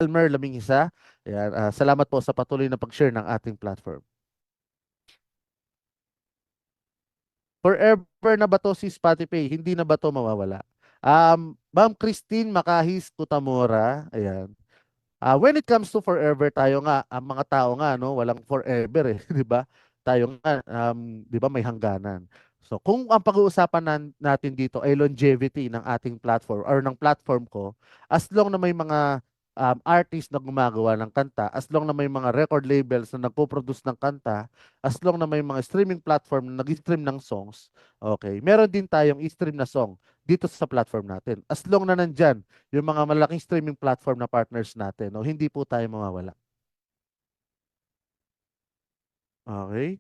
Elmer Lamingisa. Ayan, salamat po sa patuloy na pag-share ng ating platform. Forever na ba to si Spotify? Hindi na ba to mawawala? Ma'am Christine Makahis Kutamora, ayan. When it comes to forever, tayo nga, ang mga tao nga, no, walang forever eh, di ba? Tayo nga, di ba, may hangganan. So, kung ang pag-uusapan natin dito ay longevity ng ating platform or ng platform ko, as long na may mga artist na gumagawa ng kanta, as long na may mga record labels na nagpo-produce ng kanta, as long na may mga streaming platform na nag-stream ng songs, okay, meron din tayong i-stream na song dito sa platform natin. As long na nandyan yung mga malaking streaming platform na partners natin, no, hindi po tayo mawawala. Okay?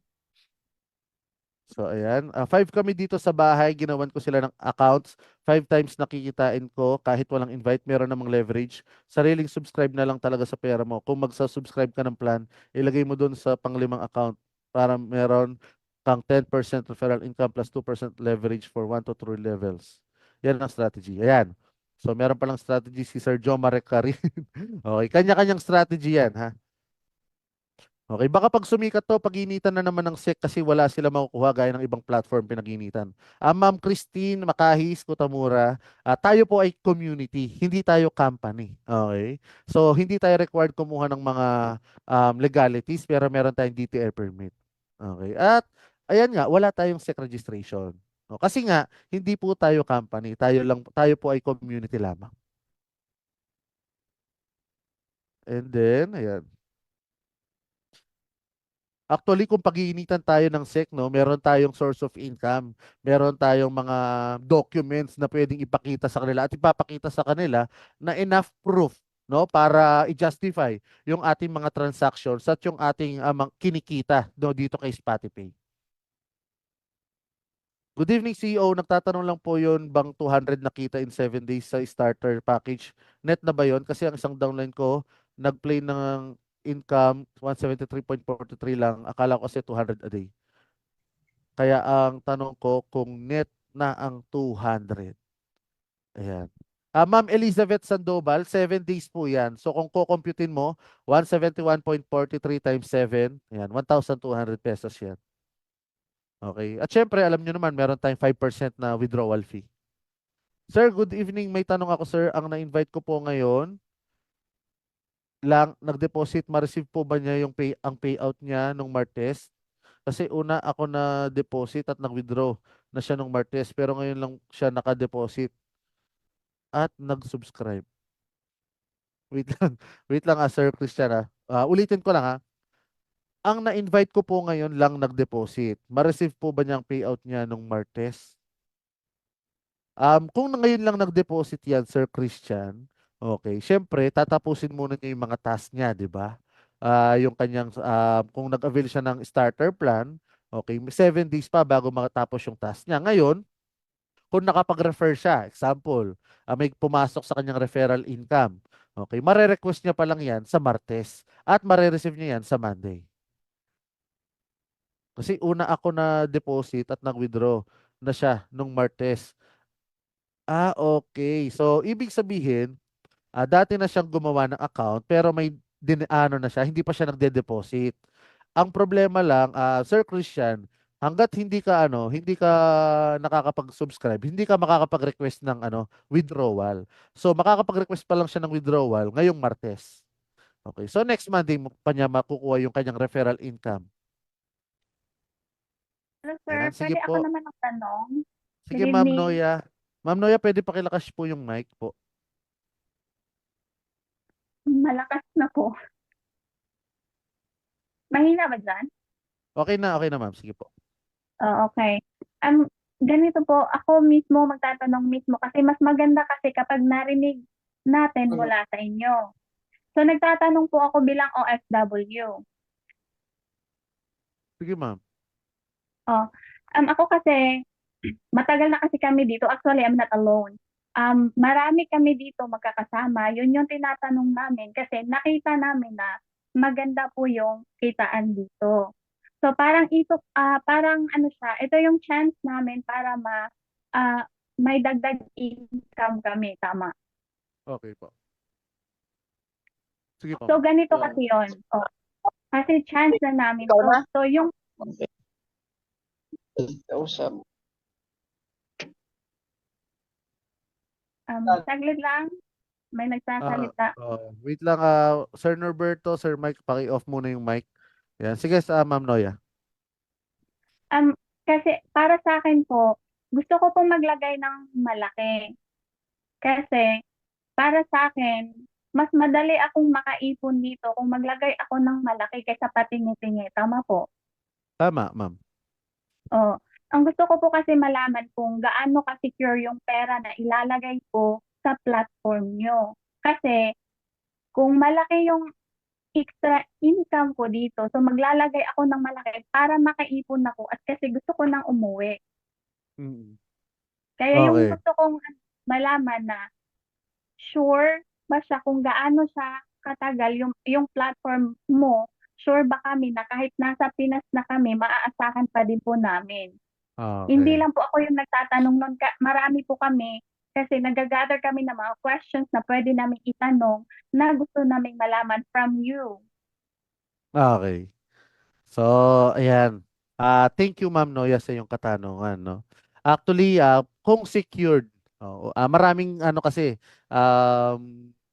So, ayan. Five kami dito sa bahay. Ginawan ko sila ng accounts. 5 times nakikitain ko kahit walang invite. Meron namang leverage. Sariling subscribe na lang talaga sa pera mo. Kung magsa-subscribe ka ng plan, ilagay mo doon sa panglimang account para meron kang 10% referral income plus 2% leverage for 1 to 3 levels. Yan ang strategy. Ayan. So, meron palang strategy si Sir Joe Marecari. Okay. Kanya-kanyang strategy yan, ha? Okay, baka pag sumikat to, pag-initan na naman ng SEC kasi wala sila makukuha gaya ng ibang platform pinag-initan. Ma'am Christine Makahis Kutamura, tayo po ay community, hindi tayo company. Okay? So, hindi tayo required kumuha ng mga legalities pero meron tayong DTR permit. Okay? At ayan nga, wala tayong SEC registration. No, kasi nga, hindi po tayo company, tayo po ay community lamang. And then, ayan. Actually, kung pag-iinitan tayo ng SEC, no, meron tayong source of income, meron tayong mga documents na pwedeng ipakita sa kanila at ipapakita sa kanila na enough proof, no, para i-justify yung ating mga transactions at yung ating kinikita, no, dito kay Spotify. Good evening, CEO. Nagtatanong lang po yun, bang 200 nakita in 7 days sa starter package? Net na ba yun? Kasi ang isang downline ko, nag-play ng income 173.43 lang. Akala ko kasi 200 a day. Kaya ang tanong ko kung net na ang 200. Ayan. Ma'am Elizabeth Sandoval, 7 days po yan. So kung kukomputin mo, 171.43 times 7, ayan, 1,200 pesos yan. Okay. At syempre, alam nyo naman, meron tayong 5% na withdrawal fee. Sir, good evening. May tanong ako, sir. Ang na-invite ko po ngayon, lang nag-deposit, ma-receive po ba niya yung ang payout niya nung Martes? Kasi una ako na deposit at nag-withdraw na siya nung Martes pero ngayon lang siya naka-deposit at nag-subscribe. Wait lang. Wait lang Sir Christian ulitin ko lang Ang na-invite ko po ngayon lang nag-deposit. Ma-receive po ba niya ang payout niya nung Martes? Kung ngayon lang nag-deposit yan, Sir Christian, okay, syempre, tatapusin muna niya yung mga task niya, di ba? Yung kanyang, kung nag-avail siya ng starter plan, okay, 7 days pa bago makatapos yung task niya. Ngayon, kung nakapag-refer siya, example, may pumasok sa kanyang referral income, okay, mare-request niya pa lang yan sa Martes at mare-receive niya yan sa Monday. Kasi una ako na deposit at nag-withdraw na siya nung Martes. Okay. So, ibig sabihin, dati na siyang gumawa ng account pero may ano na siya, hindi pa siya nagde-deposit. Ang problema lang, Sir Christian, hangga't hindi ka nakakapag-subscribe, hindi ka makakapag-request ng withdrawal. So, makakapag-request pa lang siya ng withdrawal ngayong Martes. Okay. So, next Monday mo pa niya makukuha yung kanyang referral income. Hello sir, Ayan, sige pwede ako po. naman magtanong? Sige, Good Ma'am evening. Noya. Ma'am Noya, pwede pakilakas po yung mic po. Malakas na po. Mahina ba dyan? Okay na, ma'am. Sige po. Oh, okay. Ganito po, ako mismo magtatanong mismo kasi mas maganda kasi kapag narinig natin mula sa inyo. So nagtatanong po ako bilang OFW. Sige, ma'am. Oh, ako kasi matagal na kasi kami dito. Actually, I'm not alone. Marami kami dito magkakasama. Yun yung tinatanong namin kasi nakita namin na maganda po yung kitaan dito. So parang ano siya, ito yung chance namin para ah, may dagdag income kami, tama. Okay po. Sige po, So, ma'am. ganito kasi yon. Oh, kasi chance na namin Ikaw to. na? So, yung, Okay. Kausap. saglit lang, may Ah, nagsasalita. wait lang, Sir Norberto, Sir Mike, paki-off muna yung mic. Yan. Sige, Ma'am Noya. Kasi para sa akin po, gusto ko pong maglagay ng malaki. Kasi para sa akin, mas madali akong makaipon dito kung maglagay ako ng malaki kaysa patingi-tingi. Tama po? Tama, ma'am. Oh, ang gusto ko po kasi malaman kung gaano ka-secure yung pera na ilalagay ko sa platform nyo. Kasi kung malaki yung extra income ko dito, so maglalagay ako ng malaki para makaipon ako at kasi gusto ko nang umuwi. Mm. Kaya yung Okay. gusto kong malaman na sure ba siya kung gaano siya katagal yung platform mo, sure ba kami na kahit nasa Pinas na kami, maaasahan pa din po namin. Hindi Okay. lang po ako yung nagtatanong nun, marami po kami kasi nagagather kami ng mga questions na pwede namin itanong na gusto naming malaman from you. Okay. So, ayan. Thank you, Ma'am Noya, sa iyong katanungan, no? Actually, kung secured, maraming ano kasi,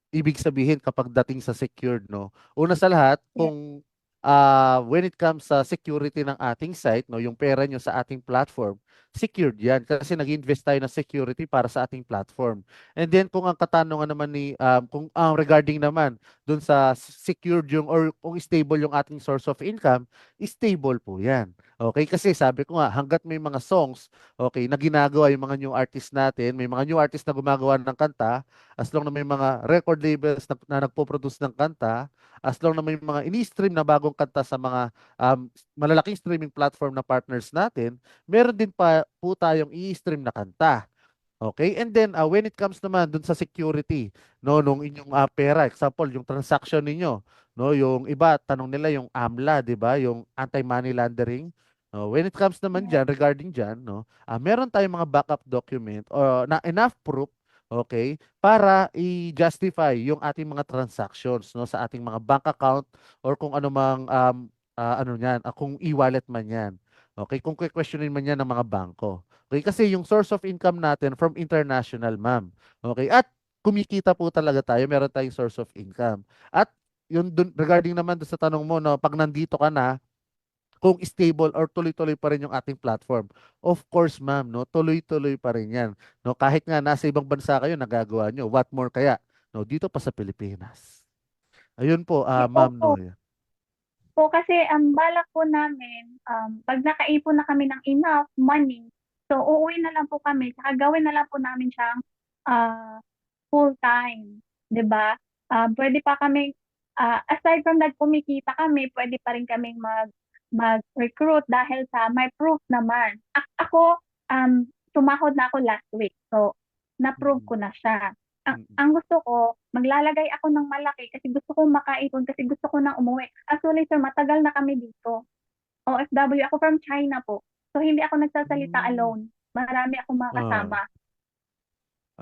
ibig sabihin kapag dating sa secured, no? Una sa lahat, Yes. kung when it comes sa security ng ating site, no, yung pera nyo sa ating platform, secured yan kasi nag-invest tayo ng security para sa ating platform. And then kung ang katanungan naman ni kung ang regarding naman dun sa secured yung or kung stable yung ating source of income, stable po yan. Okay? Kasi sabi ko nga, hanggat may mga songs, okay, na ginagawa yung mga new artist natin, may mga new artist na gumagawa ng kanta, as long na may mga record labels na nagpo-produce ng kanta, as long na may mga ini-stream na bagong kanta sa mga malalaking streaming platform na partners natin, meron din pa po tayong i-stream na kanta. Okay? And then when it comes naman dun sa security, no, nung inyong pera, example, yung transaction ninyo, no, yung iba tanong nila yung AMLA, 'di ba? Yung anti-money laundering. No, when it comes naman Yes. diyan regarding diyan, no, meron tayong mga backup document or na enough proof, okay, para i-justify yung ating mga transactions, no, sa ating mga bank account or kung ano mang ano niyan, kung e-wallet man 'yan. Okay, kung questionin man 'yan ng mga bangko. Okay, kasi yung source of income natin from international, ma'am. Okay, at kumikita po talaga tayo, meron tayong source of income. At yun dun, regarding naman dun sa tanong mo, no, pag nandito ka na, kung stable or tuloy-tuloy pa rin yung ating platform. Of course, ma'am, no, tuloy-tuloy pa rin yan. No, kahit nga nasa ibang bansa kayo, nagagawa nyo. What more kaya? No, dito pa sa Pilipinas. Ayun po, ma'am, no. Opo. Po kasi ang balak po namin, pag nakaipon na kami ng enough money, so uuwi na lang po kami, saka gawin na lang po namin siyang ah, full-time, 'di ba? Pwede pa kami, aside from that kumikita kami, pwede pa rin kaming mag-recruit dahil sa may proof naman. Ako, sumahod na ako last week, so na-prove Mm-mm. ko na siya. Mm-mm. Ang gusto ko, maglalagay ako ng malaki kasi gusto kong makaipon kasi gusto ko nang umuwi. Actually, sir, matagal na kami dito. OFW, ako from China po. So, hindi ako nagsasalita Mm. alone. Marami akong mga Ah. kasama.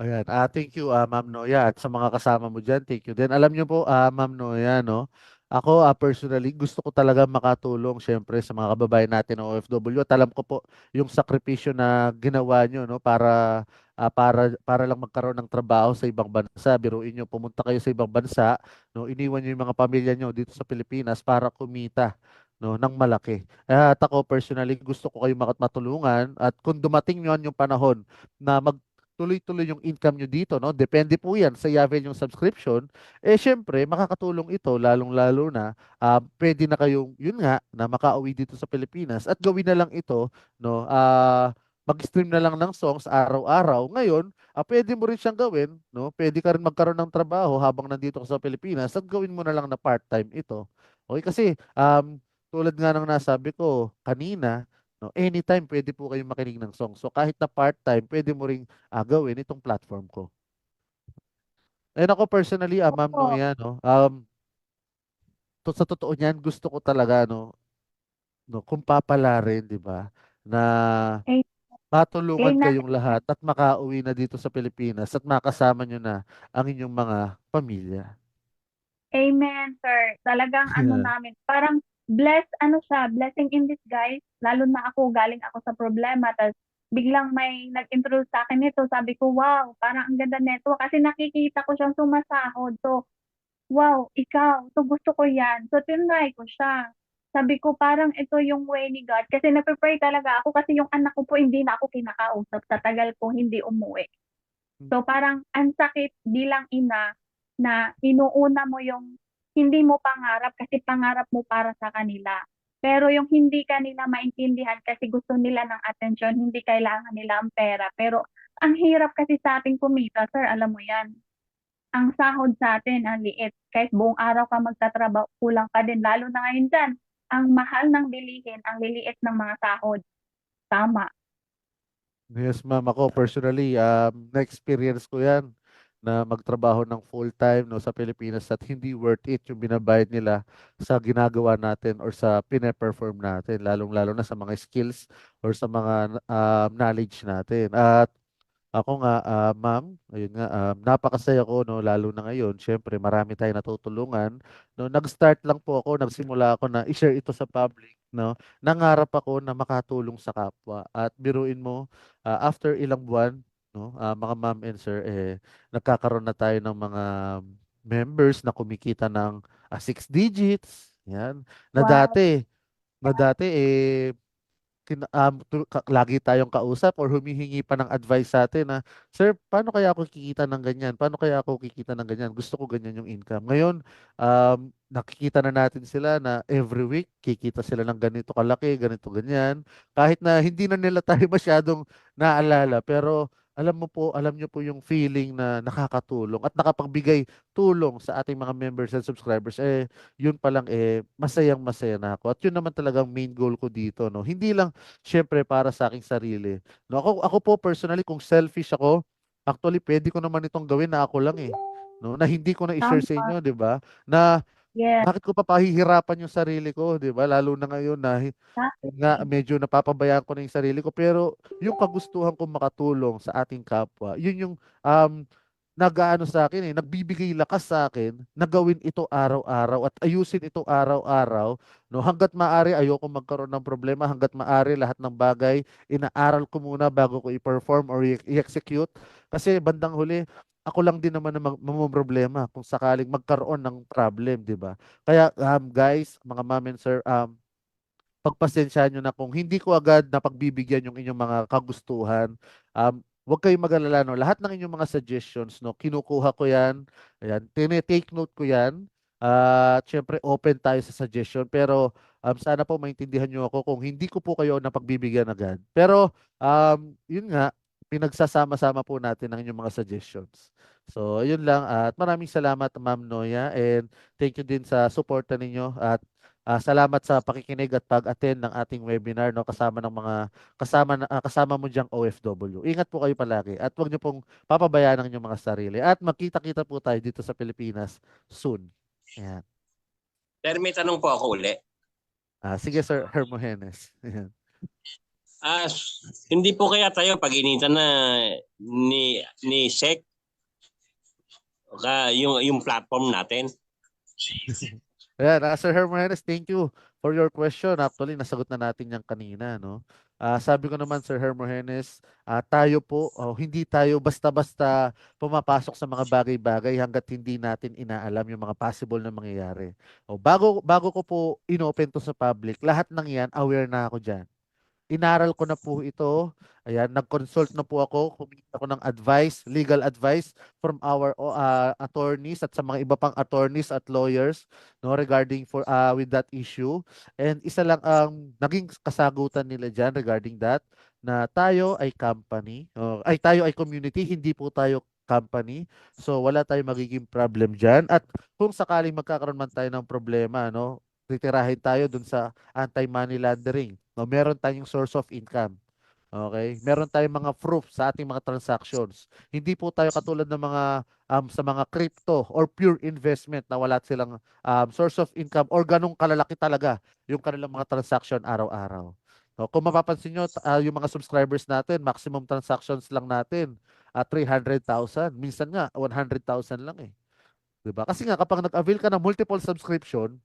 Ayan. Thank you, Ma'am Noya. At sa mga kasama mo dyan, thank you din. Alam niyo po, Ma'am Noya, no? Ako, personally, gusto ko talaga makatulong, syempre, sa mga kababayan natin ng OFW. At alam ko po yung sakripisyo na ginawa niyo, no? Para lang magkaroon ng trabaho sa ibang bansa. Biruin niyo, pumunta kayo sa ibang bansa, no? Iniwan niyo yung mga pamilya niyo dito sa Pilipinas para kumita, no, ng malaki. At ako, personally, gusto ko kayo matulungan. At kung dumating yon yung panahon na tuloy-tuloy yung income nyo dito, no? Depende po yan sa Yavel yung subscription. Eh, syempre, makakatulong ito, lalong-lalo na, pwede na kayong, yun nga, na makauwi dito sa Pilipinas at gawin na lang ito, no? Mag-stream na lang ng songs araw-araw. Ngayon, pwede mo rin siyang gawin, no? Pwede ka rin magkaroon ng trabaho habang nandito ka sa Pilipinas at gawin mo na lang na part-time ito. Okay, kasi, tulad nga ng nasabi ko kanina, no, anytime pwede po kayong makinig ng song. So kahit na part-time, pwede mo ring gawin itong platform ko. And ako personally, Ma'am Opo. Noya, no, sa totoo niyan, gusto ko talaga, no, kung papalarin, di ba, na Eh, matulungan claim natin kayong lahat at makauwi na dito sa Pilipinas at makasama nyo na ang inyong mga pamilya. Amen, sir. Talagang ano Yeah. namin, parang ano siya, blessing in disguise. Lalo na ako, galing ako sa problema, tapos biglang may nag-introduce sa akin nito. Sabi ko, wow, parang ang ganda nito. Kasi nakikita ko siyang sumasahod. So, wow, ikaw. So, gusto ko yan. So, tinry ko siya. Sabi ko, parang ito yung way ni God. Kasi nagpe-pray talaga ako kasi yung anak ko po hindi na ako kinakausap sa tagal ko hindi umuwi. So parang ang sakit bilang ina na inuuna mo yung hindi mo pangarap kasi pangarap mo para sa kanila. Pero yung hindi kanila maintindihan kasi gusto nila ng atensyon, hindi kailangan nila ang pera. Pero ang hirap kasi sa ating kumita, sir, alam mo yan. Ang sahod sa atin, ang liit. Kahit buong araw ka magtatrabaho, kulang pa din. Lalo na ngayon dyan, ang mahal ng bilihin, ang liliit ng mga sahod. Tama. Yes, ma'am. Ako personally, na-experience ko yan na magtrabaho ng full-time no, sa Pilipinas at hindi worth it yung binabayad nila sa ginagawa natin or sa pine-perform natin, lalong-lalo na sa mga skills or sa mga knowledge natin. At ako nga, ma'am, ayun nga, napakasaya ko, no, lalo na ngayon. Siyempre, marami tayong natutulungan. No, nag-start lang po ako, nagsimula ako na i-share ito sa public. No, nangarap ako na makatulong sa kapwa. At biruin mo, after ilang buwan, no, mga ma'am and sir, nagkakaroon na tayo ng mga members na kumikita ng 6 digits. Yan. Na Wow. dati, lagi tayong kausap or humihingi pa ng advice sa atin na, Sir, paano kaya ako kikita ng ganyan? Paano kaya ako kikita ng ganyan? Gusto ko ganyan yung income. Ngayon, nakikita na natin sila na every week, kikita sila ng ganito kalaki, ganito ganyan. Kahit na hindi na nila tayo masyadong naalala, pero alam niyo po yung feeling na nakakatulong at nakapagbigay tulong sa ating mga members and subscribers, yun pa lang, masayang masaya na ako. At yun naman talagang main goal ko dito, no? Hindi lang syempre para sa aking sarili. No, ako po personally, kung selfish ako, actually pwede ko naman itong gawin na ako lang eh. No, na hindi ko na i-share sa Tama. inyo, 'di ba? Na Yes. bakit ko pa pahihirapan yung sarili ko, 'di ba? Lalo na ngayon na nga Exactly. medyo napapabayaan ko na yung sarili ko, pero yung kagustuhan kong makatulong sa ating kapwa, yun yung nag-aano sa akin nagbibigay lakas sa akin na gawin ito araw-araw at ayusin ito araw-araw, no? Hangga't maaari ayoko magkaroon ng problema, hangga't maaari lahat ng bagay inaaral ko muna bago ko i-perform or i-execute kasi bandang huli ako lang din naman na mamomroblema kung sakaling magkaroon ng problem, 'di ba? Kaya guys, mga ma'am and sir, pagpasensyahan nyo na kung hindi ko agad napagbibigyan yung inyong mga kagustuhan. Huwag kayong mag-alala, no? Lahat ng inyong mga suggestions, no, kinukuha ko yan. Ayan, tine-take note ko yan. At syempre, open tayo sa suggestion. Pero sana po maintindihan nyo ako kung hindi ko po kayo napagbibigyan agad. Pero yun nga, pinagsasama-sama po natin ang inyong mga suggestions. So, yun lang. At maraming salamat, Ma'am Noya. And thank you din sa suporta ninyo. At salamat sa pakikinig at pag-attend ng ating webinar, no, kasama ng mga kasama mo diyang OFW. Ingat po kayo palagi at huwag niyo pong papabayaan ang inyong mga sarili. At magkita-kita po tayo dito sa Pilipinas soon. Ayan. Pero may tanong po ako uli. Sige Sir Hermogenes. Ayan. Ah, hindi po kaya tayo pag-initan na ni SEC yung platform natin? Ayan, Sir Hermogenes, thank you for your question. Actually, nasagot na natin yan kanina, no? Sabi ko naman, Sir Hermogenes, tayo po, hindi tayo basta-basta pumapasok sa mga bagay-bagay hanggat hindi natin inaalam yung mga possible na mangyayari. Bago ko po inopen to sa public, lahat ng yan, aware na ako dyan. Inaral ko na po ito. Ayan, nag-consult na po ako, humingi ako ng advice, legal advice from our attorneys at sa mga iba pang attorneys at lawyers, no, regarding with that issue. And isa lang ang naging kasagutan nila diyan regarding that, na tayo ay company, tayo ay community, hindi po tayo company. So wala tayong magiging problem diyan. At kung sakaling magkakaroon man tayo ng problema, no, titirahin tayo dun sa anti-money laundering. No, meron tayong source of income. Okay? Meron tayong mga proof sa ating mga transactions. Hindi po tayo katulad ng mga sa mga crypto or pure investment na wala silang source of income or ganong kalalaki talaga yung kanilang mga transaction araw-araw. No, kung mapapansin nyo, yung mga subscribers natin, maximum transactions lang natin 300,000. Minsan nga, 100,000 lang eh. 'Di ba? Kasi nga kapag nag-avail ka ng multiple subscription,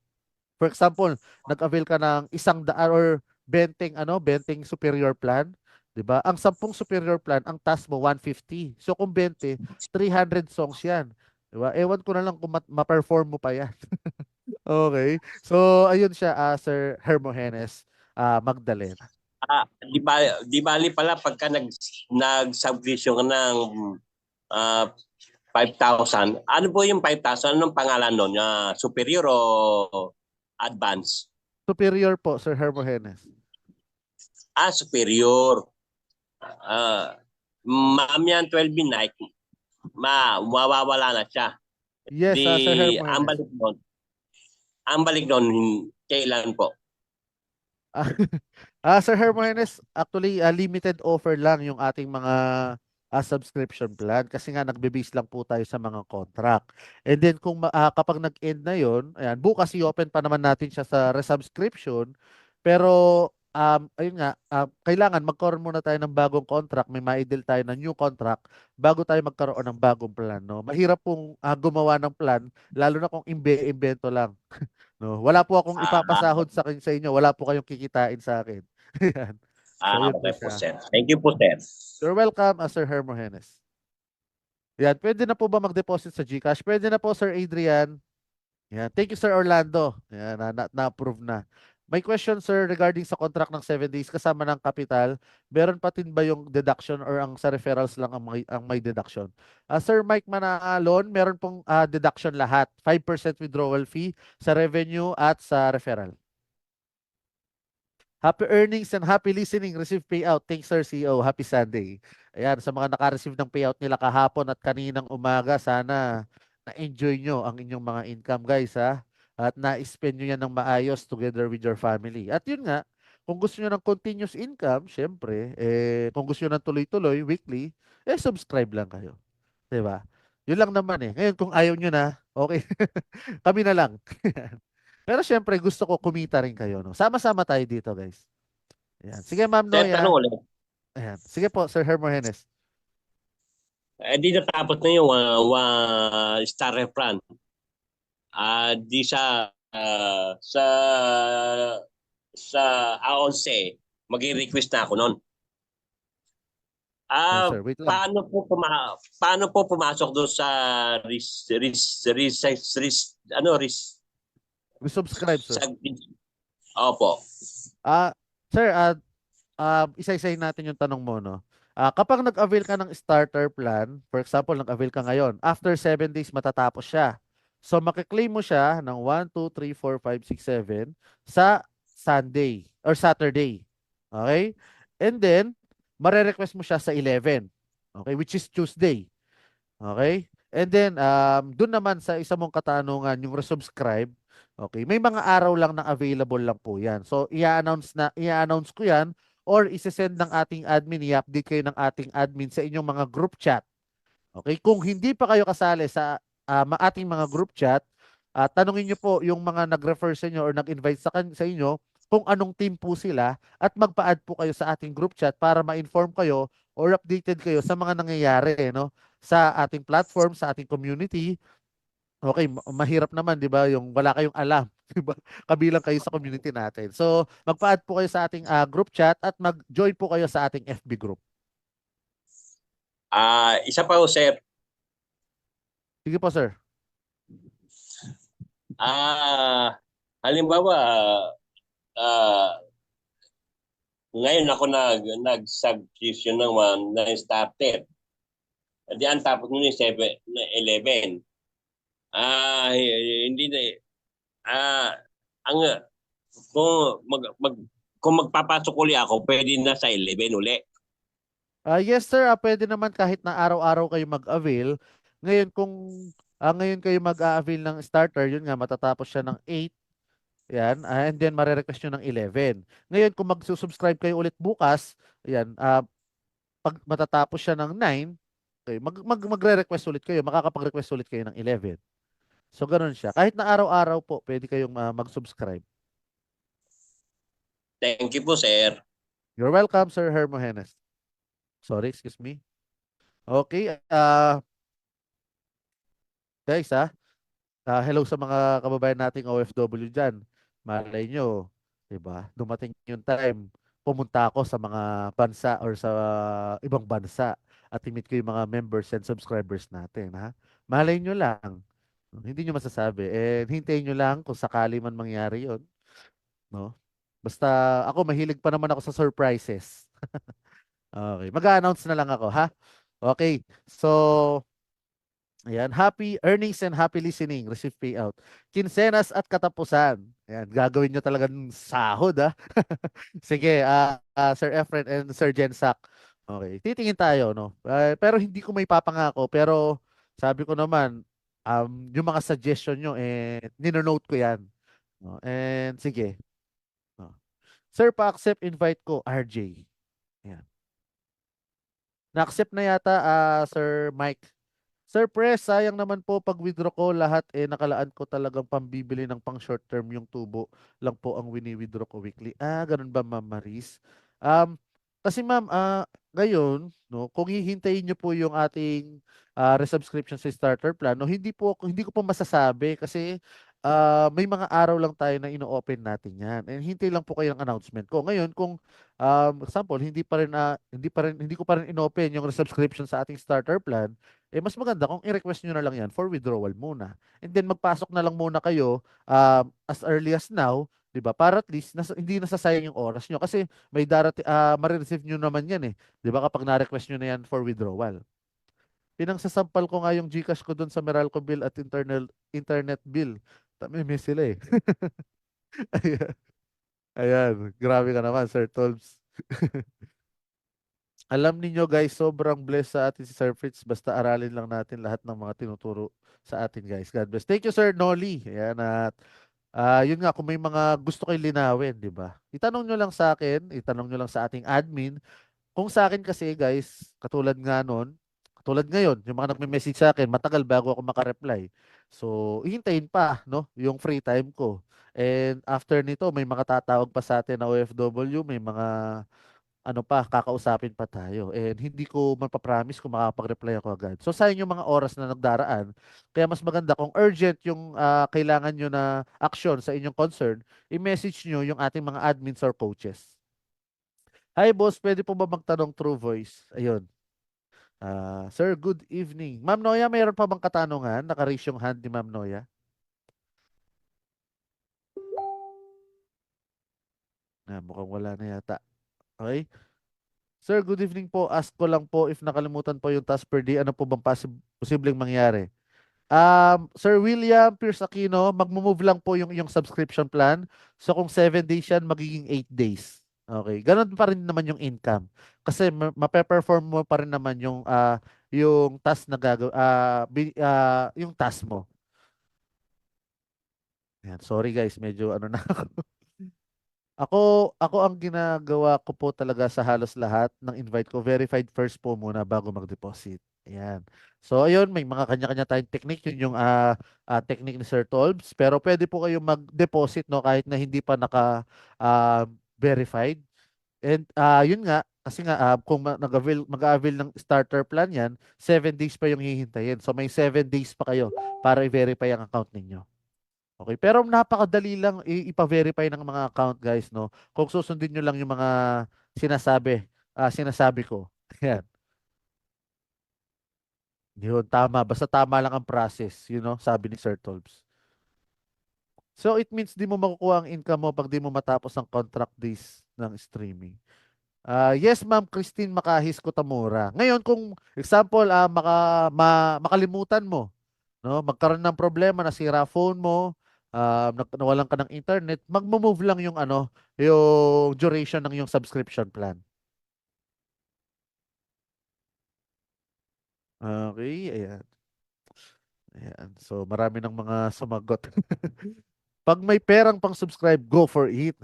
for example, nag-avail ka ng 100 or 20 20 superior plan, 'di ba? Ang 10 superior plan, ang task mo 150. So kung 20, 300 songs 'yan. 'Di ba? Ewan ko na lang kung ma-perform mo pa 'yan. Okay. So ayun siya, Sir Hermogenes Magdalena. Di bali pala pagka nag-subscription ka ng ah, 5,000. Ano po yung 5,000? Anong pangalan nun? Superior o advance? Superior po, Sir Hermogenes. Superior. Ah, Ma'am yan, 12 midnight, mawawala na siya. Yes, Di, Sir ang Hermogenes. balik doon, kailan po? Ah, Sir Hermogenes, actually, limited offer lang yung ating mga subscription plan kasi nga nagbe-base lang po tayo sa mga contract. And then kapag nag-end na yon, ayan, bukas i-open pa naman natin siya sa resubscription. Pero ayun nga, kailangan magkaroon muna tayo ng bagong contract, may ma-deal tayo ng new contract bago tayo magkaroon ng bagong plan, no? Mahirap pong gumawa ng plan lalo na kung imbento lang. No, wala po akong Ah, ipapasahod sa inyo. Wala po kayong kikitain sa akin. Ayan. So, yun po okay po, siya. sir. Thank you po, sir. You're welcome, Sir Hermogenes. Yan. Pwede na po ba mag-deposit sa GCash? Pwede na po, Sir Adrian. Yan. Thank you, Sir Orlando. Yan. Na-approve na. May question, sir, regarding sa contract ng 7 days kasama ng capital. Meron pa din ba yung deduction or ang sa referrals lang ang may deduction? Sir Mike Manalon, meron pong deduction lahat. 5% withdrawal fee sa revenue at sa referral. Happy earnings and happy listening. Receive payout. Thanks, Sir CEO. Happy Sunday. Ayan, sa mga naka-receive ng payout nila kahapon at kaninang umaga, sana na-enjoy nyo ang inyong mga income, guys, ha? At na-spend nyo yan ng maayos together with your family. At yun nga, kung gusto nyo ng continuous income, syempre, kung gusto nyo ng tuloy-tuloy, weekly, subscribe lang kayo. 'Di ba? Yun lang naman eh. Ngayon, kung ayaw nyo na, okay. Kami na lang. Pero syempre, gusto ko kumita rin kayo, no? Sama-sama tayo dito, guys. Ayan. Sige, Ma'am Sir, tanong Noya. ulit. Ayan. Sige po, Sir Hermogenes. Di natapos na yung star plan. Di sa A11, mag-request na ako noon. Yes, sir. Wait lang. Paano po pumasok doon sa Resubscribe, sir. sa, opo. Ah, sir, isa-isahin natin yung tanong mo, no? Kapag nag-avail ka ng starter plan, for example, nag-avail ka ngayon, after 7 days matatapos siya. So, makiklaim mo siya ng 1, 2, 3, 4, 5, 6, 7 sa Sunday or Saturday. Okay? And then, mare-request mo siya sa 11. Okay? Which is Tuesday. Okay? And then, dun naman sa isa mong katanungan, yung resubscribe, okay, may mga araw lang na available lang po yan. So, i-announce ko yan or isi-send ng ating admin, i-update kayo ng ating admin sa inyong mga group chat. Okay? Kung hindi pa kayo kasali sa ating mga group chat, tanungin nyo po yung mga nag-refer sa inyo or nag-invite sa inyo kung anong team po sila at magpa-add po kayo sa ating group chat para ma-inform kayo or updated kayo sa mga nangyayari, no? Sa ating platform, sa ating community. Okay, mahirap naman, 'di ba, yung wala kayong alam, 'di ba? Kabilang kayo sa community natin. So, magpa-add po kayo sa ating group chat at mag-join po kayo sa ating FB group. Isa pa po, sir. Sige po, sir. Halimbawa, ah, ngayon ako nag-subscription ng starter. Di ang tapos nun yung 11. Hindi na ang kung kung magpapasok uli ako, pwede na sa 11 uli. Yes, sir. Pwede naman kahit na araw-araw kayo mag-avail. Ngayon, kung ngayon kayo mag-avail ng starter, yun nga, matatapos siya ng 8. Yan. And then, mare-request nyo ng 11. Ngayon, kung magsusubscribe kayo ulit bukas, yan, pag matatapos siya ng 9, okay, magre-request ulit kayo. Makakapag-request ulit kayo ng 11. So, ganun siya. Kahit na araw-araw po, pwede kayong mag-subscribe. Thank you po, sir. You're welcome, Sir Hermogenes. Sorry, excuse me. Okay. Guys, Hello sa mga kababayan nating OFW diyan. Malay nyo, 'di ba? Dumating yung time, pumunta ako sa mga bansa or sa ibang bansa at i-meet ko yung mga members and subscribers natin, ha? Malay nyo lang. Hindi nyo masasabi. And hintayin nyo lang kung sakali man mangyari 'yon, no? Basta ako mahilig pa naman ako sa surprises. Okay, mag-a-announce na lang ako, ha? Okay. So, ayan, happy earnings and happy listening, receive payout. Kinsenas at katapusan. Ayan, gagawin nyo talagang sahod, ha? Sige, Sir Efren and Sir Jensak. Okay, titingin tayo, no? Pero hindi ko may papangako, pero sabi ko naman, yung mga suggestion nyo, ninonote ko yan. No? And sige. No? Sir, pa-accept invite ko, RJ. Ayan. Na-accept na yata, Sir Mike. Sir Pres, sayang naman po pag withdraw ko lahat nakalaan ko talagang pambibili ng pang short term yung tubo lang po ang wini-withdraw ko weekly. Ganun ba Ma'am Maris? Um, kasi ma'am, ngayon, no, kung hihintayin niyo po yung ating resubscription sa starter plan, no, hindi ko po masasabi kasi may mga araw lang tayo na ino-open natin 'yan. And hintay lang po kayo ng announcement ko. Ngayon, kung example, hindi ko pa rin inopen yung resubscription sa ating starter plan, mas maganda kung i-request nyo na lang yan for withdrawal muna. And then magpasok na lang muna kayo as early as now, 'di ba? Para at least hindi nasasayang yung oras nyo kasi marireceive nyo naman yan 'Di ba kapag na-request nyo na yan for withdrawal. Pinangsasampal ko nga yung GCash ko doon sa Meralco bill at internet bill. Tamimi sila. Ayan. Ayan. Grabe ka naman, Sir Tolbs. Alam niyo guys, sobrang blessed sa atin si Sir Fritz. Basta aralin lang natin lahat ng mga tinuturo sa atin guys. God bless. Thank you Sir Nolly. Ayan at yun nga kung may mga gusto kayo linawin, di ba? Itanong nyo lang sa akin, itanong nyo lang sa ating admin. Kung sa akin kasi guys, katulad nga nun, katulad ngayon, yung mga nagme-message sa akin, matagal bago ako makareply. So, ihintayin pa, no, yung free time ko. And after nito, may mga tatawag pa sa atin na OFW, may mga ano pa, kakausapin pa tayo. And hindi ko mapapromise kung makapag-reply ako agad. So, sayang yung mga oras na nagdaraan. Kaya mas maganda kung urgent yung kailangan nyo na action sa inyong concern, i-message nyo yung ating mga admins or coaches. Hi boss, pwede po ba magtanong through voice? Ayun. Sir, good evening. Ma'am Noya, mayroon pa bang katanungan? Naka-raise yung hand ni Ma'am Noya. Mukhang wala na yata. Okay. Sir, good evening po. Ask ko lang po if nakalimutan po yung task per day, ano po bang posibleng mangyari? Sir William Pierce Aquino, magmo-move lang po yung subscription plan. So kung 7 days yan, magiging 8 days. Okay. Ganun pa rin naman yung income. Kasi mape-perform mo pa rin naman yung task na yung task mo. Ayan, sorry guys, medyo ano na ako. Ako ang ginagawa ko po talaga sa halos lahat ng invite ko, verified first po muna bago mag-deposit. Ayan. So ayun, may mga kanya-kanya tayong technique. Yun yung technique ni Sir Tolbs. Pero pwede po kayo mag-deposit no kahit na hindi pa verified. And yun nga, kasi nga kung mag-avail ng starter plan yan, 7 days pa yung hihintayin. So may 7 days pa kayo para i-verify ang account ninyo. Okay, pero napakadali lang ipa-verify ng mga account guys, no? Kung susundin nyo lang yung mga sinasabi ko. Yan. Yun, tama. Basta tama lang ang process, sabi ni Sir Tolbs. So it means di mo makukuha ang income mo pag di mo matapos ang contract days ng streaming. Yes, Ma'am Christine Makahis Kutamura. Ngayon, kung example, makalimutan mo, no? Magkaroon ng problema, nasira phone mo, nawalan ka ng internet, magmo-move lang yung duration ng yung subscription plan. Okay, ayan. Ayan. So, marami ng mga sumagot. Pag may perang pang subscribe, go for it.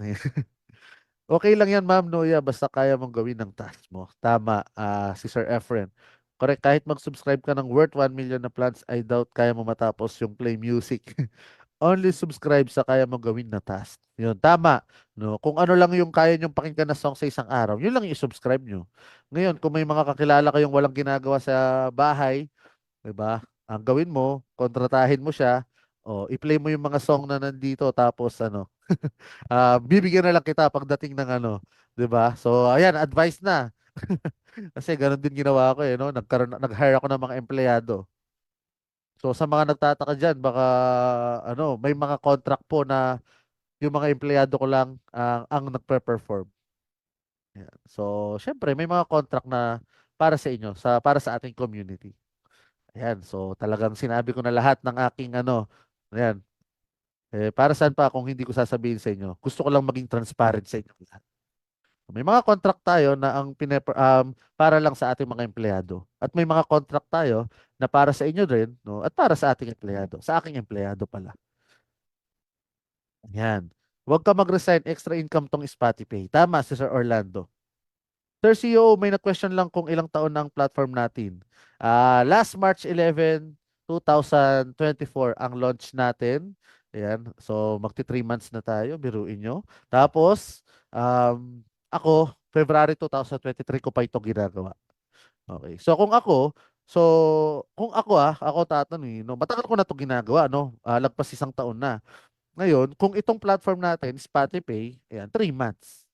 Okay lang yan, Ma'am Noya, basta kaya mong gawin ng task mo. Tama, si Sir Efren. Correct, kahit mag-subscribe ka ng worth 1 million na plans, I doubt kaya mo matapos yung play music. Only subscribe sa kaya mong gawin na task. Yun, tama. No? Kung ano lang yung kaya nyong pakinggan na song sa isang araw, yun lang i-subscribe nyo. Ngayon, kung may mga kakilala kayong walang ginagawa sa bahay, 'di ba? Ang gawin mo, kontratahin mo siya i-play mo yung mga song na nandito tapos ano, bibigyan na lang kita pagdating ng ano, 'di ba? So ayan, advice na. Kasi ganun din ginawa ko no, nag-hire ako ng mga empleyado. So sa mga nagtataka diyan, baka ano, may mga contract po na yung mga empleyado ko lang ang nagpe-perform. Ayan. So syempre may mga contract na para sa ating community. Ayan, so talagang sinabi ko na lahat ng aking ano, ayan. Para saan pa kung hindi ko sasabihin sa inyo? Gusto ko lang maging transparent sa inyo lahat. May mga contract tayo na para lang sa ating mga empleyado. At may mga contract tayo na para sa inyo rin, no? At para sa ating empleyado. Sa aking empleyado pala. Yan. Huwag ka mag-resign, extra income tong Spotify. Tama si Sir Orlando. Sir CEO, may na-question lang kung ilang taon na ang platform natin. Last March 11, 2024 ang launch natin. Ayan. So, magti 3 months na tayo. Biruin nyo. Tapos, ako, February 2023 ko pa ito ginagawa. Okay. So, kung ako tatanungin, no, matagal ko na ito ginagawa, no? Lagpas 1 taon na. Ngayon, kung itong platform natin, Spotify, ayan, 3 months.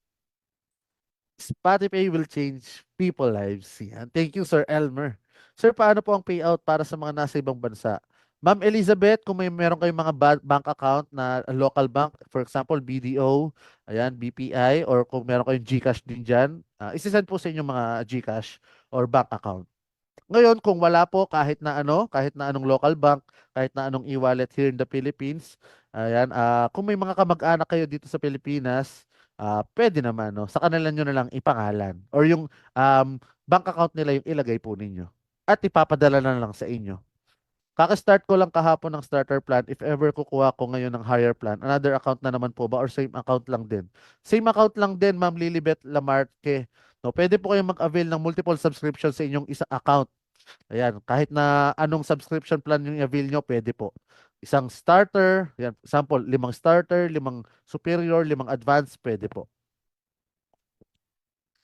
Spotify will change people lives. Yan. Thank you, Sir Elmer. Sir, paano po ang payout para sa mga nasa ibang bansa? Ma'am Elizabeth, kung meron kayong mga bank account na local bank, for example, BDO, ayan, BPI, or kung meron kayong GCash din dyan, isisend po sa inyo mga GCash or bank account. Ngayon, kung wala po kahit na anong local bank, kahit na anong e-wallet here in the Philippines, ayan, kung may mga kamag-anak kayo dito sa Pilipinas, pwede naman, no? Sa kanila nyo na lang ipangalan or yung bank account nila yung ilagay po ninyo at ipapadala na lang sa inyo. Kaka-start ko lang kahapon ng starter plan. If ever kukuha ko ngayon ng higher plan, another account na naman po ba or same account lang din? Same account lang din, Ma'am Lilibet Lamarque. No, pwede po kayong mag-avail ng multiple subscription sa inyong isa account. Ayan, kahit na anong subscription plan yung i-avail nyo, pwede po. Isang starter, yan, example, 5 starter, 5 superior, 5 advanced, pwede po.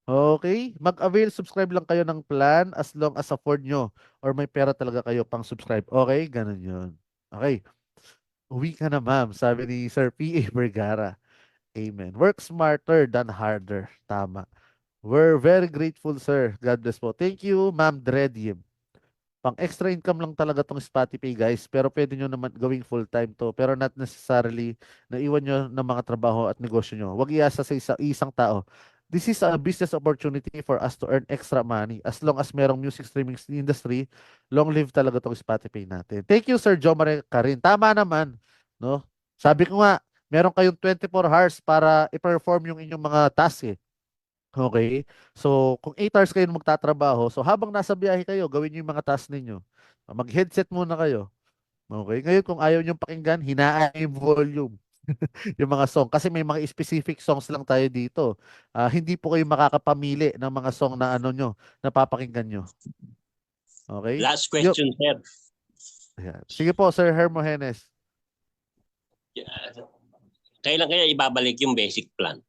Okay, mag-avail, subscribe lang kayo ng plan as long as afford nyo or may pera talaga kayo pang subscribe. Okay, ganun yun. Okay, uwi ka na ma'am, sabi ni Sir P.A. Vergara. Amen. Work smarter than harder. Tama. We're very grateful, sir. God bless po. Thank you, Ma'am Dredim. Pang extra income lang talaga tong Spotify, guys. Pero pwede nyo naman gawing full-time to. Pero not necessarily na iwan nyo ng mga trabaho at negosyo nyo. Huwag iasa sa isang tao. This is a business opportunity for us to earn extra money. As long as merong music streaming industry, long live talaga tong Spotify natin. Thank you, Sir Jomare Karin. Tama naman. No? Sabi ko nga, meron kayong 24 hours para i-perform yung inyong mga task eh. Okay? So, kung 8 hours kayo magtatrabaho, so habang nasa biyahe kayo, gawin niyo yung mga tasks ninyo. Mag-headset muna kayo. Okay? Ngayon, kung ayaw niyong pakinggan, hinaan yung volume. Yung mga song. Kasi may mga specific songs lang tayo dito. Hindi po kayo makakapamili ng mga song na ano nyo, na papakinggan nyo. Okay? Last question, sir. Ayan. Sige po, Sir Hermogenes. Kailan kaya ibabalik yung basic plan?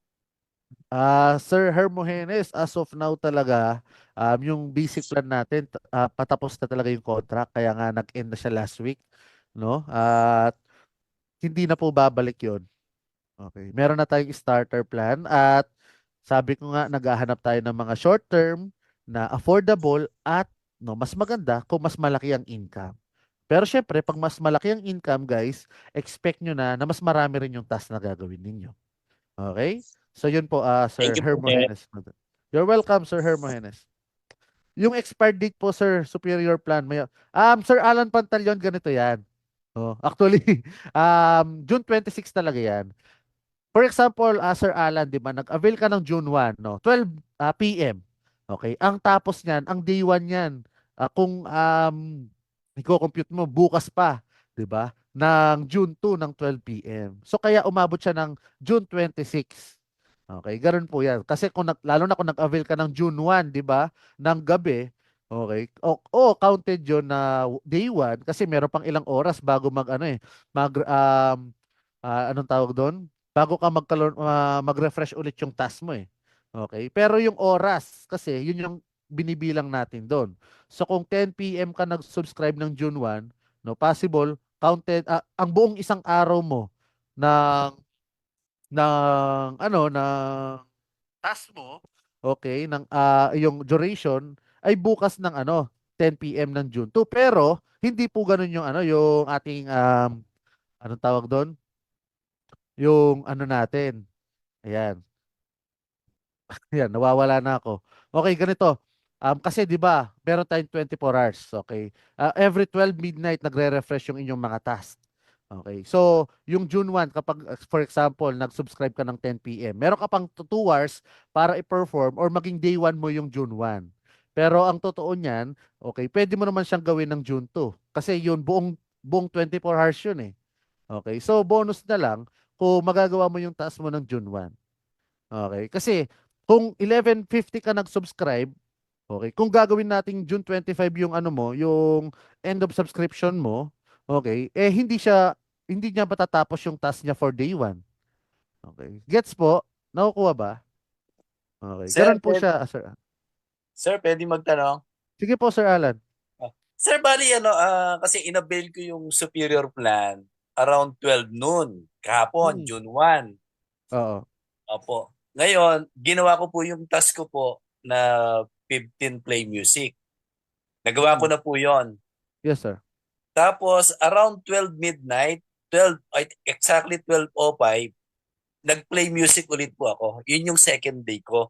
Sir Hermogenes, as of now talaga, yung basic plan natin, patapos na talaga yung contract, kaya nga nag-end na siya last week, no? At hindi na po babalik yon. Okay. Meron na tayong starter plan at sabi ko nga, naghahanap tayo ng mga short term na affordable at no, mas maganda kung mas malaki ang income. Pero syempre, pag mas malaki ang income, guys, expect nyo na mas marami rin yung task na gagawin ninyo. Okay? So yun po, Sir Thank you po, sir. Hermogenes. You're welcome, Sir Hermogenes. Yung expired date po, Sir, superior plan. Sir Alan Pantaleon, ganito yan. Oh, actually, June 26 talaga yan. For example, Sir Alan, di ba, nag-avail ka ng June 1, no? 12 p.m. Okay? Ang tapos niyan, ang day 1 niyan, kung i-compute mo, bukas pa, di ba? Ng June 2 ng 12 p.m. So, kaya umabot siya ng June 26. Okay, ganoon po yan. Kasi lalo na kung nag-avail ka ng June 1, di ba? Ng gabi, okay? Counted yun na day 1 kasi meron pang ilang oras bago anong tawag doon? Bago ka mag-refresh ulit yung task mo eh. Okay? Pero yung oras, kasi yun yung binibilang natin doon. So kung 10 p.m. ka nag-subscribe ng June 1, no, possible counted ang buong isang araw mo ng ng task mo, okay, ng yung duration ay bukas ng 10 PM ng June 2. Pero hindi po ganun yung yung ating anong tawag doon? Yung natin. Ayan. Ayan, nawawala na ako. Okay, ganito. Kasi 'di ba, meron tayong 24 hours, okay? Every 12 midnight nagre-refresh yung inyong mga task. Okay. So, yung June 1 kapag for example, nag-subscribe ka ng 10 PM, meron ka pang 2 hours para i-perform or maging day 1 mo yung June 1. Pero ang totoo niyan, okay, pwede mo naman siyang gawin ng June 2 kasi yun buong 24 hours yun eh. Okay. So, bonus na lang kung magagawa mo yung task mo ng June 1. Okay. Kasi kung 11:50 ka nag-subscribe, okay, kung gagawin nating June 25 yung yung end of subscription mo, okay, hindi niya matatapos yung task niya for day 1. Okay. Gets po? Nakukuha ba? Okay. Sir, Ganun po siya, sir. pwede magtanong? Sige po, Sir Alan. Sir, bali kasi inavail ko yung superior plan around 12 noon kahapon, Hmm. June 1. Oo. Opo. Ngayon, ginawa ko po yung task ko po na 15 play music. Nagawa ko na po yon. Yes, sir. Tapos, around 12 midnight, exactly 12:05, nag-play music ulit po ako. Yun yung second day ko.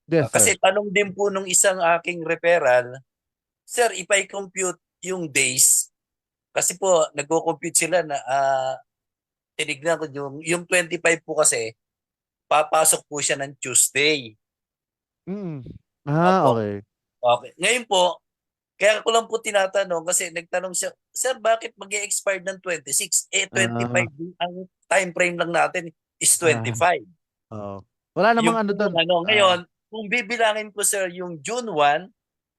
Yes, sir. Kasi tanong din po nung isang aking referral, Sir, if I compute yung days, kasi po nagko-compute sila na tinignan ko yung 25 po kasi papasok po siya ng Tuesday. Mm. Opo. Okay. Okay. Ngayon po, kaya ko lang po tinatanong kasi nagtanong siya, Sir, bakit mag-expire ng 26? 25 ang time frame lang natin is Ah, 25. oo. Wala namang Yung po doon. ngayon, kung bibilangin ko sir yung June 1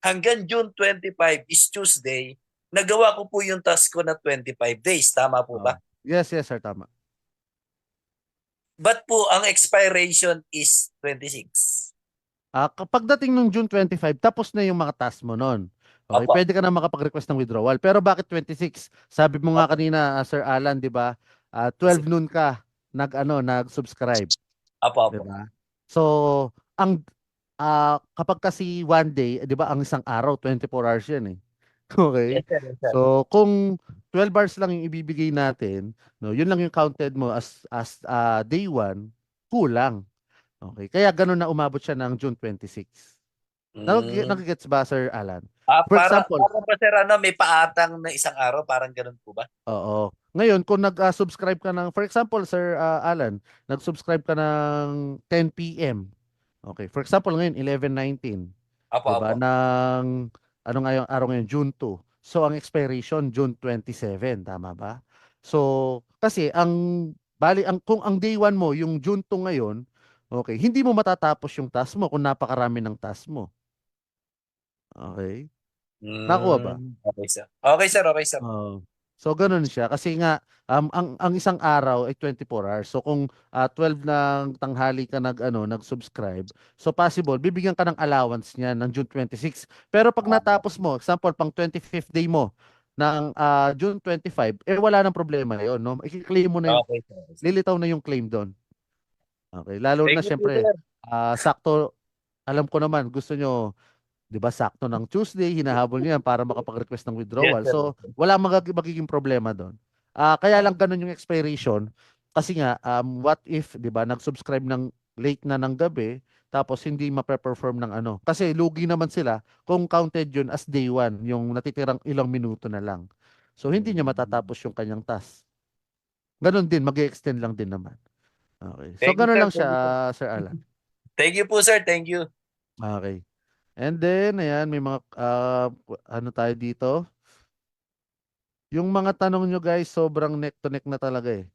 hanggang June 25 is Tuesday, nagawa ko po yung task ko na 25 days. Tama po ba? Yes, yes, sir. Tama. But po, ang expiration is 26. Kapag dating nung June 25, tapos na yung mga task mo noon. Okay, Opo. pwede ka na makapag-request ng withdrawal. Pero bakit 26? Sabi mo nga Opo. kanina, Sir Alan, 'di ba? Kasi, 12 noon ka nag-subscribe, opo, 'di opo. ba? So, ang kapag kasi one day, 'di ba, ang isang araw 24 hours 'yan eh. Okay? Yes, sir. Yes, sir. So, kung 12 hours lang yung ibibigay natin, no, yun lang yung counted mo as day 1, kulang. Okay. Kaya ganun na umabot siya ng June 26. Mm. Nagigets ba, Sir Alan? For Para example, ba sir, may paatang na isang araw, parang ganun po ba? oo. Ngayon, kung nag-subscribe ka ng, for example, Sir Alan, nag-subscribe ka ng 10 PM. Okay. For example, ngayon, 11:19. Opo, 'Di ba? opo. Ng araw ngayon, June 2. So, ang expiration, June 27. Tama ba? So, kasi kung ang day 1 mo, yung June 2 ngayon, okay, hindi mo matatapos yung task mo kung napakarami ng task mo. Okay? Nakuha ba? Okay, sir. Okay, sir. Okay, sir. Oo. So ganoon siya kasi nga ang isang araw ay 24 hours. So kung 12 ng tanghali ka nag-subscribe, so possible bibigyan ka ng allowance niya ng June 26. Pero pag natapos mo, example pang 25th day mo ng June 25, wala nang problema 'yon, no? I-claim mo na yung Okay, sir. lilitaw na yung claim doon. Okay, lalo na Thank you po, syempre sir. sakto alam ko naman gusto nyo. 'Di ba sakto ng Tuesday, hinahabol niyo yan para makapag-request ng Yes, withdrawal. sir. So, wala magiging problema doon. Kaya lang ganun yung expiration kasi nga what if 'di ba nag-subscribe ng late na ng gabi tapos hindi ma-perform ng kasi lugi naman sila kung counted yun as day 1, yung natitirang ilang minuto na lang. So, hindi niya matatapos yung kanyang task. Ganun din, mag-extend lang din naman. Okay. So, Thank you, ganun sir. lang siya, Thank you, sir. Sir Alan. Thank you po, sir. Thank you. Okay. And then, ayan, may mga, tayo dito. Yung mga tanong nyo guys, sobrang neck to neck na talaga eh.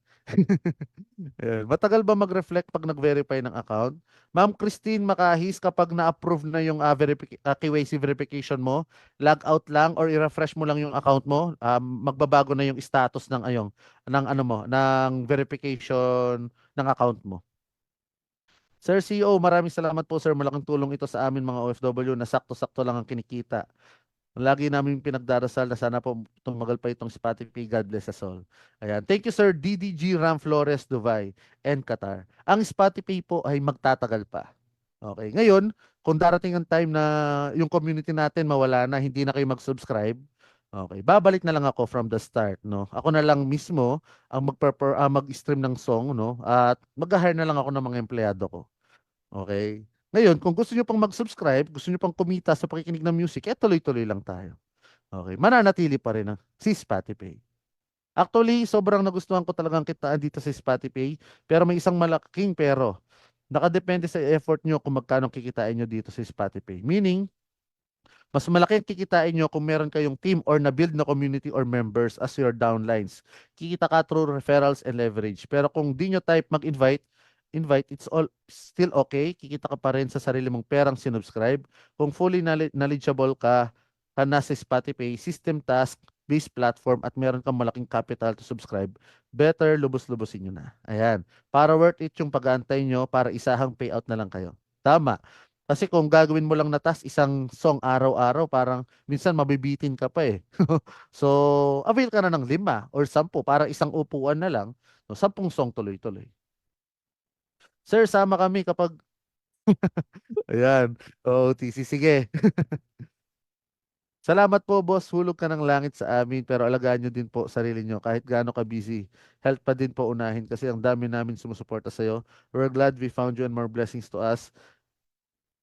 Ayan. Matagal ba mag-reflect pag nag-verify ng account? Ma'am Christine Makahis, kapag na-approve na yung KYC verification mo, log out lang or i-refresh mo lang yung account mo, magbabago na yung status ng verification ng account mo. Sir CEO, maraming salamat po sir. Malaking tulong ito sa amin mga OFW na sakto-sakto lang ang kinikita. Lagi namin pinagdarasal na sana po tumagal pa itong Spotify. God bless us all. Ayan. Thank you, Sir DDG Ram Flores Dubai and Qatar. Ang Spotify po ay magtatagal pa. Okay. Ngayon, kung darating ang time na yung community natin mawala na, hindi na kayo mag-subscribe, okay, babalik na lang ako from the start, no? Ako na lang mismo ang mag-stream ng song, no? At mag-hire na lang ako ng mga empleyado ko. Okay? Ngayon, kung gusto niyo pang mag-subscribe, gusto niyo pang kumita sa pakikinig ng music, tuloy-tuloy lang tayo. Okay? Mananatili pa rin ang si Spotify. Actually, sobrang nagustuhan ko talagang kitaan dito sa Spotify, pero may isang malaking pero. Nakadepende sa effort nyo kung magkano kikitain nyo dito sa Spotify. Meaning, mas malaki ang kikitain nyo kung meron kayong team or na-build na community or members as your downlines. Kikita ka through referrals and leverage. Pero kung di nyo type invite, it's all still okay. Kikita ka pa rin sa sarili mong perang sinubscribe. Kung fully knowledgeable ka na sa Spotify, system task, based platform at meron kang malaking capital to subscribe, better lubos-lubosin nyo na. Ayan. Para worth it yung pag-aantay nyo para isahang payout na lang kayo. Tama. Kasi kung gagawin mo lang na task, isang song araw-araw, parang minsan mabibitin ka pa eh. So, avail ka na ng 5 or 10 para isang upuan na lang. So, 10 song tuloy-tuloy. Sir, sama kami kapag... Ayan. OTC. Sige. Salamat po, boss. Hulog ka ng langit sa amin, pero alagaan nyo din po sarili nyo kahit gaano ka busy. Health pa din po unahin kasi ang dami namin sumusuporta sa'yo. We're glad we found you and more blessings to us.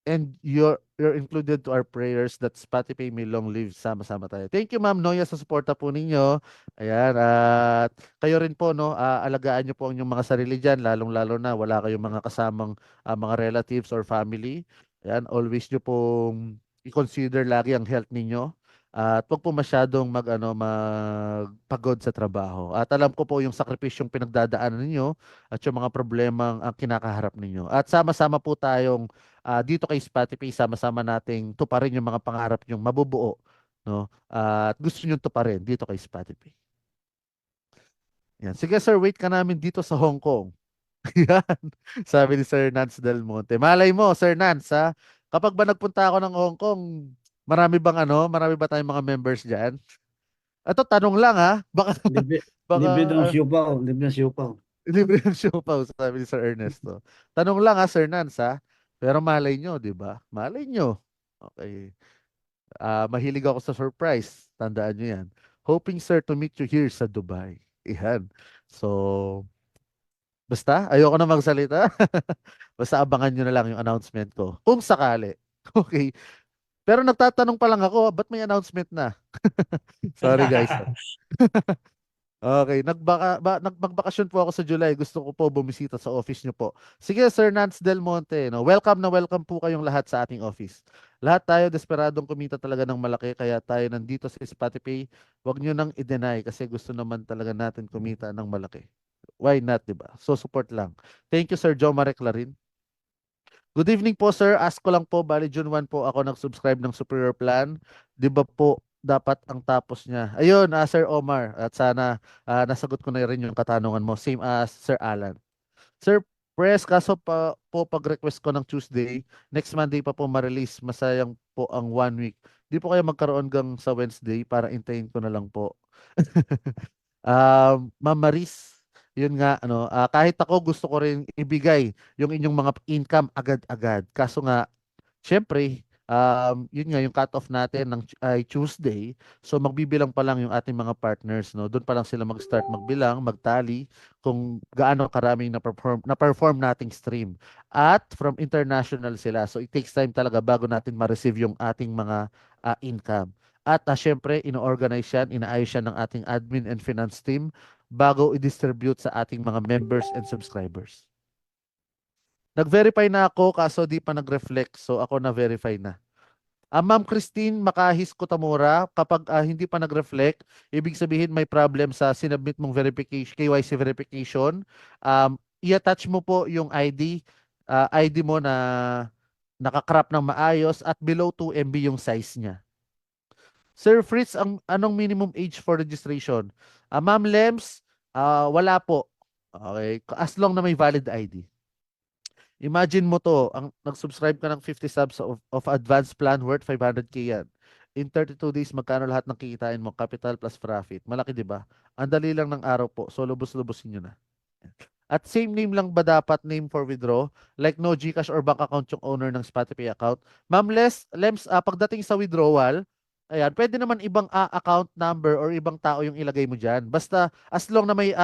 And you're included to our prayers that Spotify may long live. Sama-sama tayo. Thank you, Ma'am Noya, sa suporta po ninyo. Ayan. At kayo rin po, no, alagaan nyo po ang inyong mga sarili dyan, lalong-lalo na wala kayong mga kasamang mga relatives or family. Ayan. Always nyo pong i-consider lagi ang health ninyo. At huwag po masyadong magpagod sa trabaho. At alam ko po yung sakripisyong pinagdadaanan ninyo at yung mga problemang ang kinakaharap ninyo. At sama-sama po tayong dito kay Spotify, sama-sama nating tuparin yung mga pangarap nyong mabubuo, no? At gusto nyo tuparin dito kay Spotify. Yan. Sige sir, wait ka namin dito sa Hong Kong. Yan. Sabi ni Sir Nance Del Monte. Malay mo, Sir Nance, ha? Kapag ba nagpunta ako ng Hong Kong, marami ba tayong mga members diyan? Ito, tanong lang ha. Libre, Baka, libre ng siupaw. Libre ng siupaw. libre yung show pa, sabi ni Sir Ernesto. Tanong lang ha, Sir Nance, ha? Pero malay nyo, di ba? Malay nyo. Okay. Mahilig ako sa surprise. Tandaan nyo yan. Hoping, sir, to meet you here sa Dubai. Yan. So, basta, ayoko na magsalita. Basta abangan nyo na lang yung announcement ko. Kung sakali. Okay. Pero nagtatanong pa lang ako, ba't may announcement na? Sorry guys. Okay, magbakasyon po ako sa July. Gusto ko po bumisita sa office niyo po. Sige, Sir Nance Del Monte, no. Welcome na welcome po kayong lahat sa ating office. Lahat tayo desperadong kumita talaga ng malaki kaya tayo nandito sa Spotify. Huwag niyo nang i-deny kasi gusto naman talaga natin kumita ng malaki. Why not, 'di ba? So support lang. Thank you, Sir Joe Mare Clarin. Good evening po, sir. Ask ko lang po, bali June 1 po ako nag-subscribe ng Superior Plan. 'Di ba po dapat ang tapos niya? Ayun, Sir Omar. At sana nasagot ko na rin yung katanungan mo. Same as Sir Alan. Sir Press, kaso pa po pag-request ko ng Tuesday, next Monday pa po ma-release. Masayang po ang 1 week. Di po kayo magkaroon gang sa Wednesday para intayin ko na lang po. Ma'am Maris, yun nga, ano, kahit ako gusto ko rin ibigay yung inyong mga income agad-agad. Kaso nga, syempre, yun nga yung cut-off natin ay Tuesday. So magbibilang pa lang yung ating mga partners, no. Doon pa lang sila mag-start magbilang, magtali kung gaano karaming na-perform nating stream. At from international sila. So it takes time talaga bago natin ma-receive yung ating mga income. At syempre, ino-organize yan, inaayos yan ng ating admin and finance team bago i-distribute sa ating mga members and subscribers. Nag-verify na ako kaso di pa nag-reflect. So ako na-verify na. Ma'am Christine Makahis Kutamura, kapag hindi pa nag-reflect, ibig sabihin may problem sa sinubmit mong verification, KYC verification. I-attach mo po yung ID mo na nakakrap ng maayos at below 2 MB yung size niya. Sir Fritz, anong minimum age for registration? Ma'am Lems, wala po. Okay, as long na may valid ID. Imagine mo to, nag-subscribe ka ng 50 subs of advanced plan worth 500k yan. In 32 days, magkano lahat ng kikitain mo? Capital plus profit. Malaki, di ba? Ang dali lang ng araw po. So, lubos-lubosin nyo na. At same name lang ba dapat name for withdraw? Like no GCash or bank account yung owner ng Spotify account? Ma'am Lems, pagdating sa withdrawal, ayan, pwede naman ibang account number or ibang tao yung ilagay mo dyan. Basta as long na may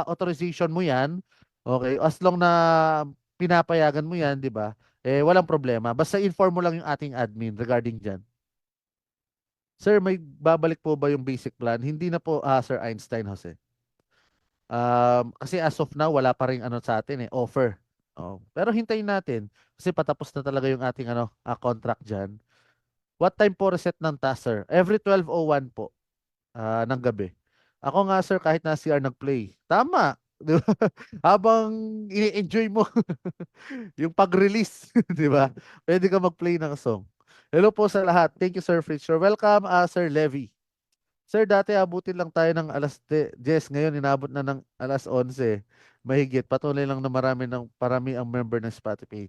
authorization mo yan, okay, as long na pinapayagan mo yan, di ba? Eh, walang problema. Basta inform mo lang yung ating admin regarding dyan. Sir, may babalik po ba yung basic plan? Hindi na po, Sir Einstein Jose. Kasi as of now, wala pa rin ano sa atin offer. Oh. Pero hintayin natin kasi patapos na talaga yung ating contract diyan. What time po reset ng task, sir? Every 12:01 po ng gabi. Ako nga, sir, kahit na CR nag-play. Tama. Di ba? Habang ini-enjoy mo yung pag-release, di ba? Pwede ka mag-play ng song. Hello po sa lahat. Thank you, Sir Fritz. Welcome, Sir Levy. Sir, dati abutin lang tayo ng alas 10. Ngayon, inabot na ng alas 11. Mahigit. Patuloy lang na parami ang member ng Spotify.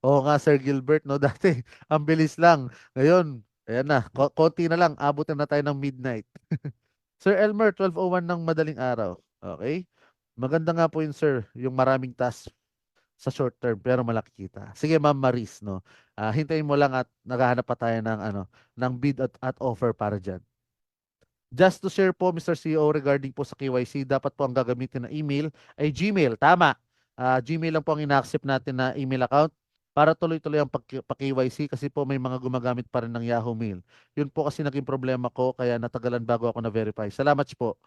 Oo nga, Sir Gilbert, no? Dati, ang bilis lang. Ngayon, ayan na. Konti na lang. Abutin na tayo ng midnight. Sir Elmer, 12:01 ng madaling araw. Okay? Maganda nga po yun, sir. Yung maraming task sa short term, pero malaki kita. Sige, Ma'am Maris, no? Hintayin mo lang at naghahanap pa tayo ng, ng bid at offer para dyan. Just to share po, Mr. CEO, regarding po sa KYC, dapat po ang gagamitin na email ay Gmail. Tama. Gmail lang po ang ina-accept natin na email account para tuloy-tuloy ang pa-KYC kasi po may mga gumagamit pa rin ng Yahoo Mail. Yun po kasi naging problema ko kaya natagalan bago ako na-verify. Salamat po.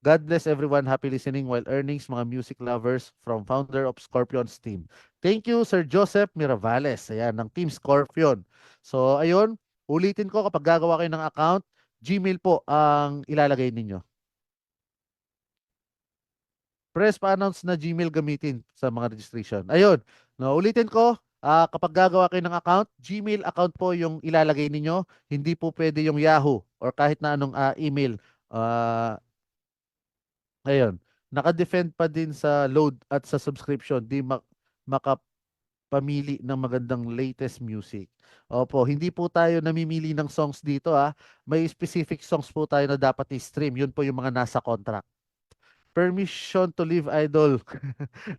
God bless everyone. Happy listening while earnings, mga music lovers from founder of Scorpions team. Thank you, Sir Joseph Miravales. Ayan, ng Team Scorpion. So, ayun, ulitin ko kapag gagawa kayo ng account, Gmail po ang ilalagay ninyo. Press pa-announce na Gmail gamitin sa mga registration. Ayun, no, ulitin ko, kapag gagawa kayo ng account, Gmail account po yung ilalagay ninyo. Hindi po pwede yung Yahoo or kahit na anong email. Ayun, naka-defend pa din sa load at sa subscription. Di makapamili ng magandang latest music. Opo, hindi po tayo namimili ng songs dito. May specific songs po tayo na dapat i-stream. Yun po yung mga nasa contract. Permission to leave, idol.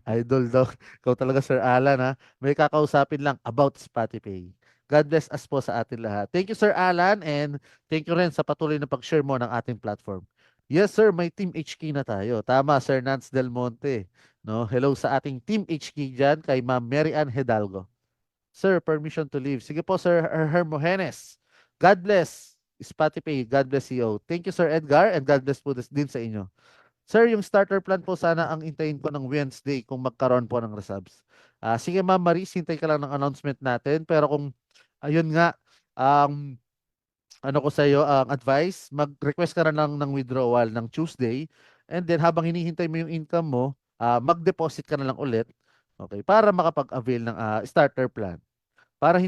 Idol daw. Ikaw talaga, Sir Alan, May kakausapin lang about Spotify. God bless us po sa atin lahat. Thank you, Sir Alan, and thank you rin sa patuloy na pag-share mo ng ating platform. Yes, sir, may Team HK na tayo. Tama, Sir Nance Del Monte. No? Hello sa ating Team HK dyan kay Ma'am Mary Ann Hidalgo. Sir, permission to leave. Sige po, Sir Hermogenes. God bless Spotify. God bless you. Thank you, Sir Edgar, and God bless po din sa inyo. Sir, yung starter plan po sana ang intayin ko ng Wednesday kung magkaroon po ng resubs. Sige, Ma'am Maris, hintay ka lang ng announcement natin. Pero kung, ayun nga, ano ko sa iyo ang advice, mag-request ka na lang ng withdrawal ng Tuesday and then habang hinihintay mo yung income mo, mag-deposit ka na lang ulit, okay, para makapag-avail ng starter plan. Para